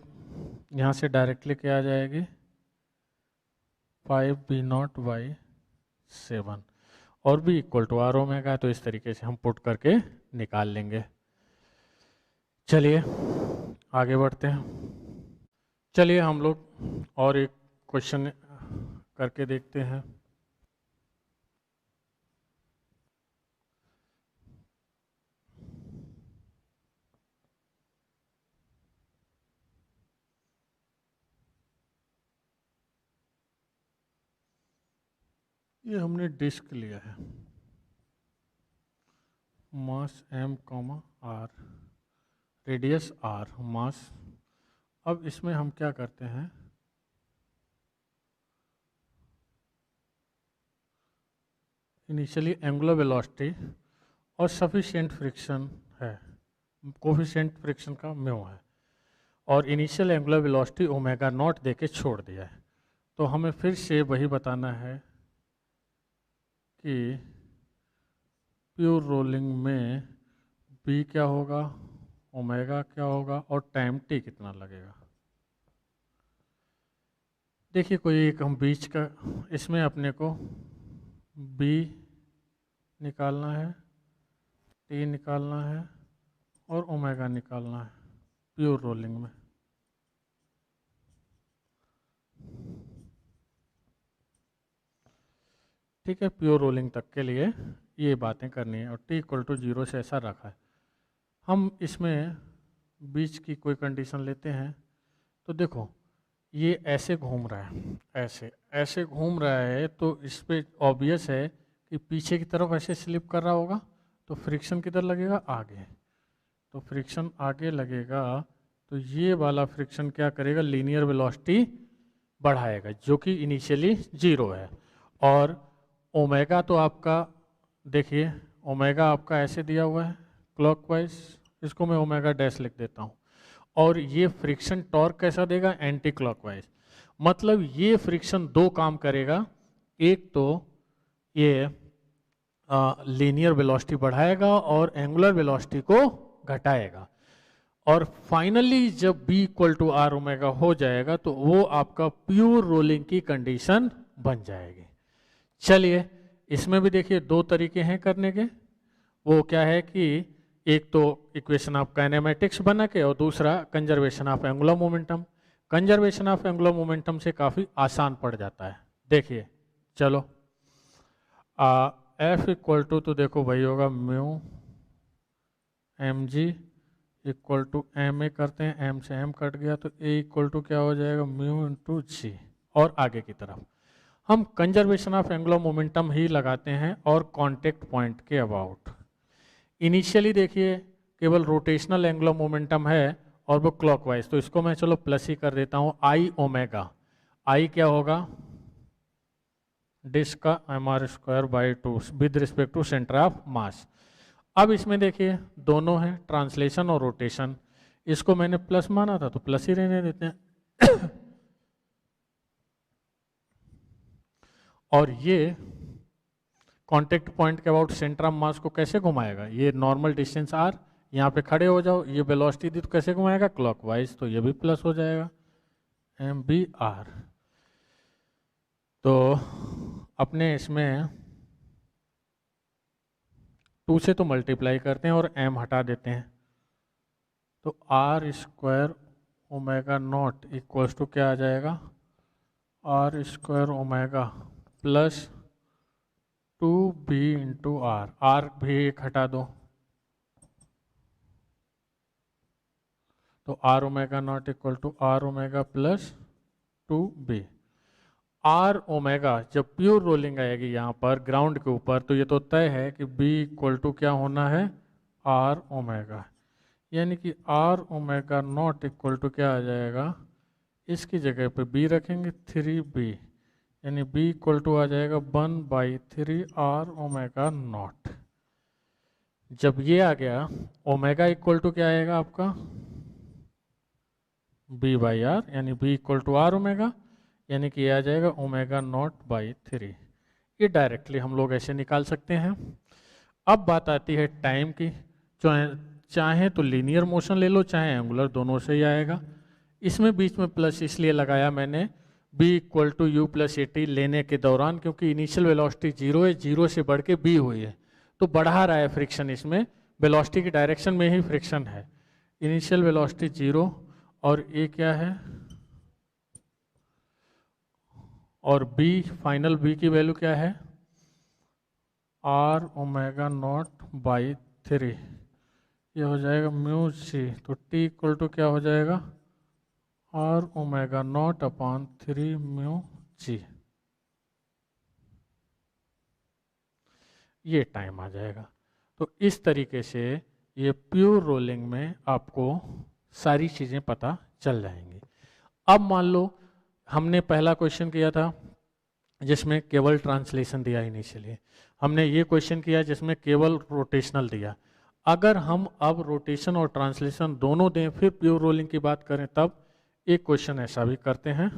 यहाँ से डायरेक्टली क्या आ जाएगी 5b0/7, और B equal to are omega. तो इस तरीके से हम पुट करके निकाल लेंगे। चलिए आगे बढ़ते हैं। चलिए हम लोग और एक क्वेश्चन करके देखते हैं। ये हमने डिस्क लिया है, मास m, आर, रेडियस r, मास। अब इसमें हम क्या करते हैं, इनिशियली एंगुलर वेलोसिटी और सफिशिएंट फ्रिक्शन है, कोफिशिएंट फ्रिक्शन का म्यू है, और initial angular velocity omega naught देके छोड़ दिया है। तो हमें फिर से वही बताना है कि प्योर रोलिंग में बी क्या होगा, ओमेगा क्या होगा और टाइम टी कितना लगेगा। देखिए कोई एक हम बीच का, इसमें अपने को बी निकालना है, टी निकालना है और ओमेगा निकालना है प्योर रोलिंग में। ठीक है, प्योर रोलिंग तक के लिए ये बातें करनी है और टी इक्वल टू 0 से ऐसा रखा है। हम इसमें बीच की कोई कंडीशन लेते हैं तो देखो ये ऐसे घूम रहा है, ऐसे ऐसे घूम रहा है, तो इस पे ऑब्वियस है कि पीछे की तरफ ऐसे स्लिप कर रहा होगा, तो फ्रिक्शन किधर लगेगा, आगे। तो फ्रिक्शन आगे लगेगा, तो ये वाला फ्रिक्शन क्या करेगा, लीनियर वेलोसिटी बढ़ाएगा जो कि इनिशियली 0 है। और ओमेगा तो आपका देखिए, ओमेगा आपका ऐसे दिया हुआ है क्लॉकवाइज, इसको मैं ओमेगा डैश लिख देता हूँ। और ये फ्रिक्शन टॉर्क कैसा देगा, एंटी क्लॉकवाइज। मतलब ये फ्रिक्शन दो काम करेगा, एक तो ये लीनियर वेलोसिटी बढ़ाएगा और एंगुलर वेलोसिटी को घटाएगा। और फाइनली जब b equal to are omega हो जाएगा तो वो आपका प्योर रोलिंग की कंडीशन बन जाएगी। चलिए इसमें भी देखिए दो तरीके हैं करने के। वो क्या है कि एक तो इक्वेशन ऑफ काइनेमेटिक्स बना के और दूसरा conservation of angular momentum. Conservation of angular momentum से काफ़ी आसान पड़ जाता है। देखिए चलो एफ इक्वल टू तो देखो भाई होगा mu M G equal to M A करते हैं, एम से एम कट गया तो ए इक्वल टू क्या हो जाएगा, म्यू इंटू जी। और आगे की तरफ हम कंजर्वेशन ऑफ एंगुलर मोमेंटम ही लगाते हैं और कांटेक्ट पॉइंट के अबाउट। इनिशियली देखिए केवल रोटेशनल एंगुलर मोमेंटम है और वो क्लॉकवाइज, तो इसको मैं चलो प्लस ही कर देता हूँ। आई ओमेगा, आई क्या होगा, डिस्क का M are square by 2 with respect to centre of mass. अब इसमें देखिए दोनों है ट्रांसलेशन और रोटेशन, इसको मैंने प्लस माना था तो प्लस ही रहने देते हैं। और ये कांटेक्ट पॉइंट के अबाउट सेंटर ऑफ मास को कैसे घुमाएगा, ये नॉर्मल डिस्टेंस आर, यहाँ पे खड़े हो जाओ, ये वेलोसिटी दी तो कैसे घुमाएगा, क्लॉकवाइज, तो ये भी प्लस हो जाएगा एम बी आर। तो अपने इसमें 2 से तो मल्टीप्लाई करते हैं और m हटा देते हैं, तो R square omega not equals to क्या आ जाएगा, R square omega plus 2b into R. R भी एक हटा दो तो R omega not equal to are omega plus 2b। R omega जब प्योर रोलिंग आएगी यहाँ पर ग्राउंड के ऊपर, तो ये तो तय है कि b इक्वल टू क्या होना है, आर ओमेगा। यानी कि R omega not equal to क्या आ जाएगा, इसकी जगह पे b रखेंगे 3b, यानी b इक्वल टू आ जाएगा 1/3 आर ओमेगा नॉट। जब ये आ गया ओमेगा इक्वल टू क्या आएगा आपका, b/r, यानी b equal to are omega, यानी कि ये आ जाएगा ओमेगा नॉट बाई 3। ये डायरेक्टली हम लोग ऐसे निकाल सकते हैं। अब बात आती है टाइम की, चाहे तो लीनियर मोशन ले लो चाहे एंगुलर, दोनों से ही आएगा। इसमें बीच में प्लस इसलिए लगाया मैंने b equal to U plus A T लेने के दौरान, क्योंकि इनिशियल वेलोसिटी 0 है, 0 से बढ़ के b हुई है तो बढ़ा रहा है फ्रिक्शन, इसमें वेलोसिटी की डायरेक्शन में ही फ्रिक्शन है। इनिशियल वेलोसिटी 0 और a क्या है, और b फाइनल b की वैल्यू क्या है, आर ओमेगा नॉट बाई 3, ये हो जाएगा म्यू सी। तो t इक्वल टू क्या हो जाएगा, R omega naught upon 3 mu G. ये टाइम आ जाएगा। तो इस तरीके से ये प्योर रोलिंग में आपको सारी चीज़ें पता चल जाएंगी। अब मान लो हमने पहला क्वेश्चन किया था जिसमें केवल ट्रांसलेशन दिया इनिशियली, हमने ये क्वेश्चन किया जिसमें केवल रोटेशनल दिया। अगर हम अब रोटेशन और ट्रांसलेशन दोनों दें फिर प्योर रोलिंग की बात करें तब एक क्वेश्चन ऐसा भी करते हैं।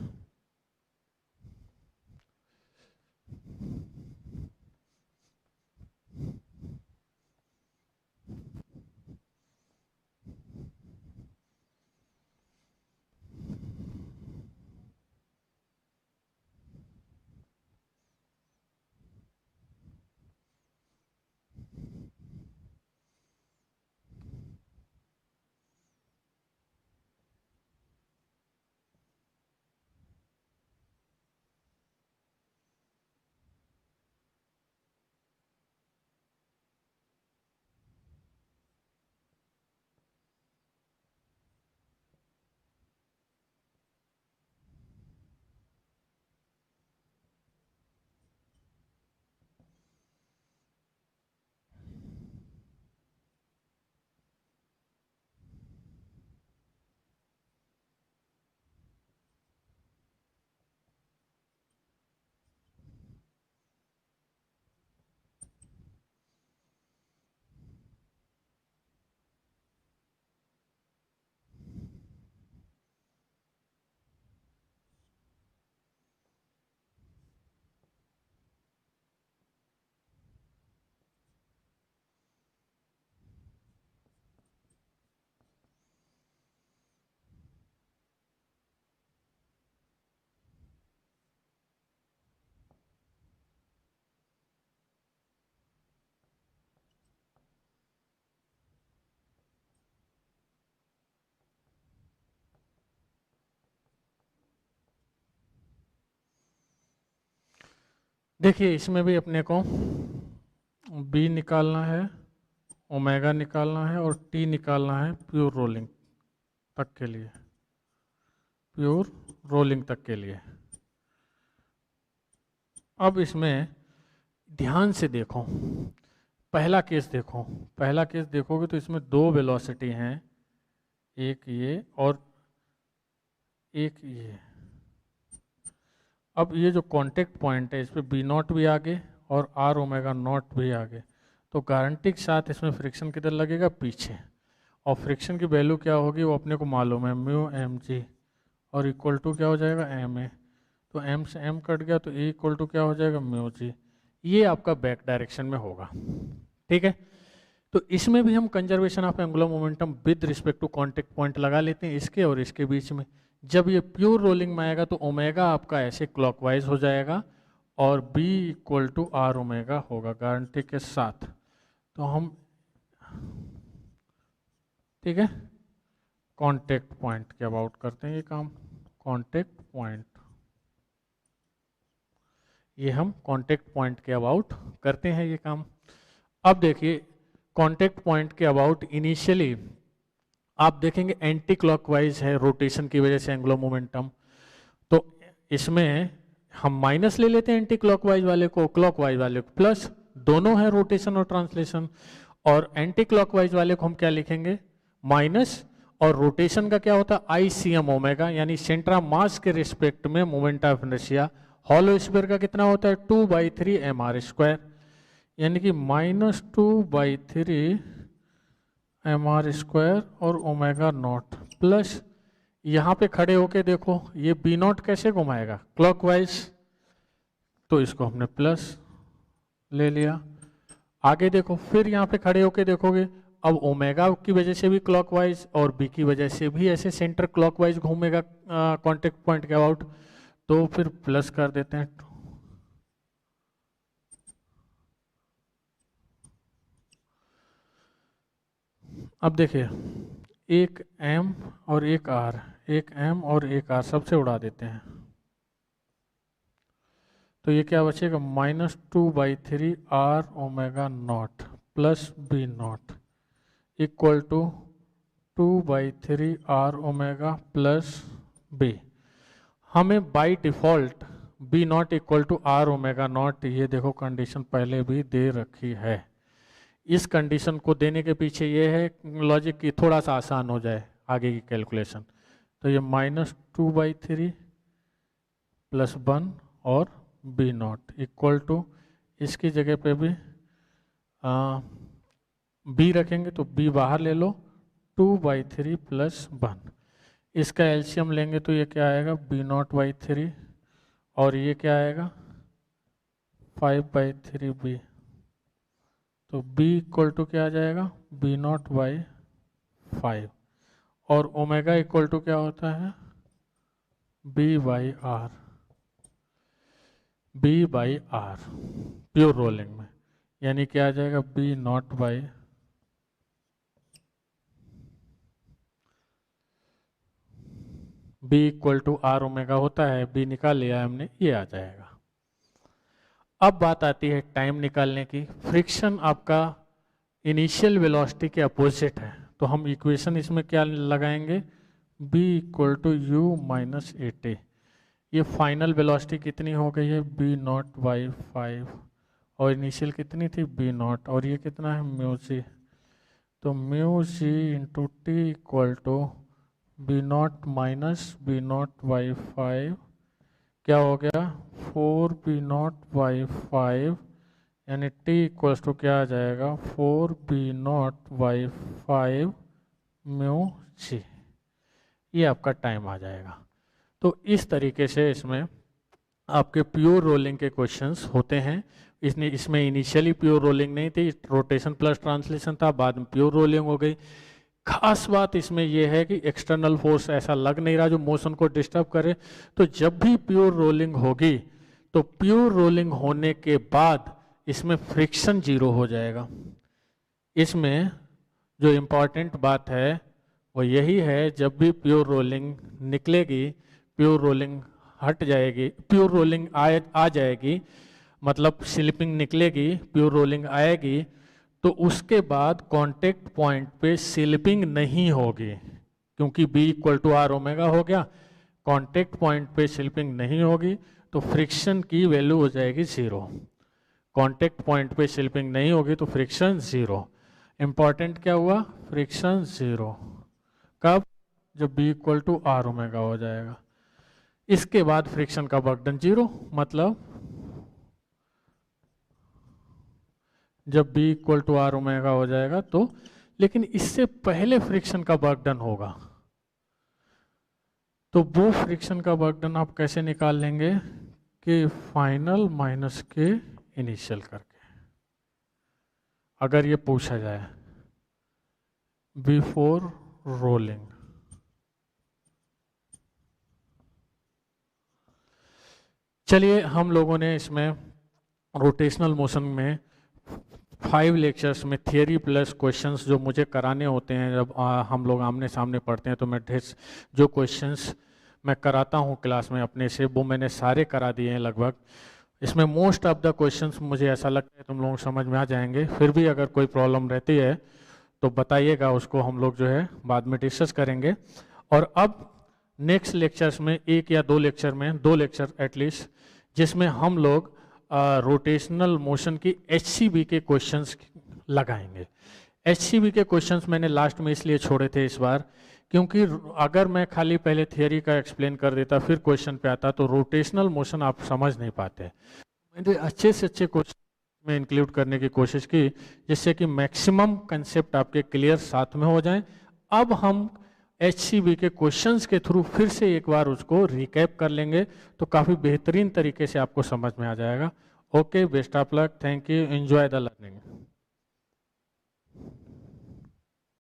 देखिए इसमें भी अपने को बी निकालना है, ओमेगा निकालना है और टी निकालना है प्योर रोलिंग तक के लिए, प्योर रोलिंग तक के लिए। अब इसमें ध्यान से देखो, पहला केस देखो, पहला केस देखोगे तो इसमें दो वेलोसिटी हैं, एक ये और एक ये। अब ये जो कांटेक्ट पॉइंट है इस पर बी नॉट भी आगे और आर ओमेगा नॉट भी आगे, तो गारंटी के साथ इसमें फ्रिक्शन किधर लगेगा, पीछे। और फ्रिक्शन की वैल्यू क्या होगी वो अपने को मालूम है, म्यू एम जी, और इक्वल टू क्या हो जाएगा, एम ए। तो एम से एम कट गया तो ए इक्वल टू क्या हो जाएगा, म्यू जी। ये आपका बैक डायरेक्शन में होगा, ठीक है। तो इसमें भी हम conservation of angular momentum with respect to contact point लगा लेते हैं इसके और इसके बीच में। जब ये प्योर रोलिंग में आएगा तो ओमेगा आपका ऐसे क्लॉकवाइज हो जाएगा और b equal to are omega होगा गारंटी के साथ। तो हम, ठीक है, कांटेक्ट पॉइंट के अबाउट करते हैं ये काम, कांटेक्ट पॉइंट, ये हम कांटेक्ट पॉइंट के अबाउट करते हैं ये काम। अब देखिए कांटेक्ट पॉइंट के अबाउट इनिशियली आप देखेंगे एंटी क्लॉकवाइज है रोटेशन की वजह से एंगुलर मोमेंटम, तो इसमें हम माइनस ले लेते हैं एंटी क्लॉकवाइज वाले को, क्लॉकवाइज वाले को प्लस, दोनों है रोटेशन और ट्रांसलेशन। और एंटी क्लॉकवाइज वाले को हम क्या लिखेंगे, माइनस, और रोटेशन का क्या होता है, आई सी एम ओमेगा, यानी सेंट्रा मास के रिस्पेक्ट में moment of inertia. Hollow sphere का कितना होता है, 2/3 एम आर स्क्वायर, यानी कि -2/3 एम आर स्क्वायर और ओमेगा नॉट प्लस, यहाँ पे खड़े होके देखो ये बी नॉट कैसे घुमाएगा, क्लॉकवाइज, तो इसको हमने प्लस ले लिया। आगे देखो फिर यहाँ पे खड़े होके देखोगे, अब ओमेगा की वजह से भी क्लॉकवाइज और बी की वजह से भी ऐसे सेंटर क्लॉकवाइज घूमेगा कांटेक्ट पॉइंट के अबाउट, तो फिर प्लस कर देते हैं। अब देखिए एक एम और एक आर, एक एम और एक आर सबसे उड़ा देते हैं, तो ये क्या बचेगा, -2/3 R omega naught plus B not equal to 2/3 R omega plus B. हमें by default B not equal to are omega naught, ये देखो कंडीशन पहले भी दे रखी है। इस कंडीशन को देने के पीछे ये है लॉजिक की थोड़ा सा आसान हो जाए आगे की कैलकुलेशन। तो ये -2/3 प्लस 1 और बी नॉट इक्वल टू, इसकी जगह पे भी बी रखेंगे तो बी बाहर ले लो, 2/3 प्लस 1। इसका एलसीएम लेंगे तो ये क्या आएगा, B0/3, और ये क्या आएगा 5/3B। तो B इक्वल टू क्या आ जाएगा, B0/5, और ओमेगा इक्वल टू क्या होता है, B/R, B/R प्योर रोलिंग में, यानी क्या आ जाएगा B0/, B equal to R omega होता है, B निकाल लिया हमने, ये आ जाएगा। अब बात आती है टाइम निकालने की। फ्रिक्शन आपका इनिशियल वेलोसिटी के अपोजिट है, तो हम इक्वेशन इसमें क्या लगाएंगे, B equal to U minus AT। ये फाइनल वेलोसिटी कितनी हो गई है, B0/5, और इनिशियल कितनी थी B0, और ये कितना है μg, तो μg into T equal to B0 minus B0/5, क्या हो गया 4B0/5, यानी t इक्वल्स टू क्या आ जाएगा 4B0/5 μg। ये आपका टाइम आ जाएगा। तो इस तरीके से इसमें आपके प्योर रोलिंग के क्वेश्चंस होते हैं। इसमें इनिशियली प्योर रोलिंग नहीं थी, रोटेशन प्लस ट्रांसलेशन था, बाद में प्योर रोलिंग हो गई। खास बात इसमें यह है कि एक्सटर्नल फोर्स ऐसा लग नहीं रहा जो मोशन को डिस्टर्ब करे। तो जब भी प्योर रोलिंग होगी तो प्योर रोलिंग होने के बाद इसमें फ्रिक्शन जीरो हो जाएगा। इसमें जो इम्पॉर्टेंट बात है वो यही है, जब भी प्योर रोलिंग निकलेगी, प्योर रोलिंग हट जाएगी, प्योर रोलिंग आ जाएगी, मतलब स्लिपिंग निकलेगी, प्योर रोलिंग आएगी, तो उसके बाद कांटेक्ट पॉइंट पे स्लिपिंग नहीं होगी, क्योंकि B equal to R omega हो गया। कांटेक्ट पॉइंट पे स्लिपिंग नहीं होगी तो फ्रिक्शन की वैल्यू हो जाएगी 0। कांटेक्ट पॉइंट पे स्लिपिंग नहीं होगी तो फ्रिक्शन 0। इंपॉर्टेंट क्या हुआ, फ्रिक्शन 0 कब, जब B equal to R omega हो जाएगा। इसके बाद फ्रिक्शन का बर्डन 0, मतलब जब B equal to R omega हो जाएगा तो, लेकिन इससे पहले फ्रिक्शन का बर्डन होगा। तो वो फ्रिक्शन का बर्डन आप कैसे निकाल लेंगे कि फाइनल माइनस के इनिशियल करके, अगर ये पूछा जाए बिफोर रोलिंग। चलिए, हम लोगों ने इसमें रोटेशनल मोशन में 5 लेक्चर्स में थियरी प्लस क्वेश्चंस जो मुझे कराने होते हैं, जब हम लोग आमने सामने पढ़ते हैं तो मैं जो क्वेश्चंस मैं कराता हूं क्लास में अपने से, वो मैंने सारे करा दिए हैं लगभग। इसमें मोस्ट ऑफ द क्वेश्चंस मुझे ऐसा लगता है तुम लोगों को समझ में आ जाएंगे। फिर भी अगर कोई प्रॉब्लम रहती है तो बताइएगा, उसको हम लोग जो है बाद में डिस्कस करेंगे। और अब नेक्स्ट लेक्चर्स में 1 या 2 लेक्चर में, 2 लेक्चर एटलीस्ट, जिसमें हम लोग रोटेशनल मोशन की HCB के क्वेश्चंस लगाएंगे। HCB के क्वेश्चंस मैंने लास्ट में इसलिए छोड़े थे इस बार, क्योंकि अगर मैं खाली पहले थियरी का एक्सप्लेन कर देता फिर क्वेश्चन पे आता तो रोटेशनल मोशन आप समझ नहीं पाते। मैंने अच्छे से अच्छे क्वेश्चन में इंक्लूड करने की कोशिश की, जिससे कि मैक्सिमम कंसेप्ट आपके क्लियर साथ में हो जाएं। अब हम HCB के क्वेश्चंस के थ्रू फिर से एक बार उसको रिकैप कर लेंगे, तो काफ़ी बेहतरीन तरीके से आपको समझ में आ जाएगा। Okay, best of luck, thank you, enjoy the learning.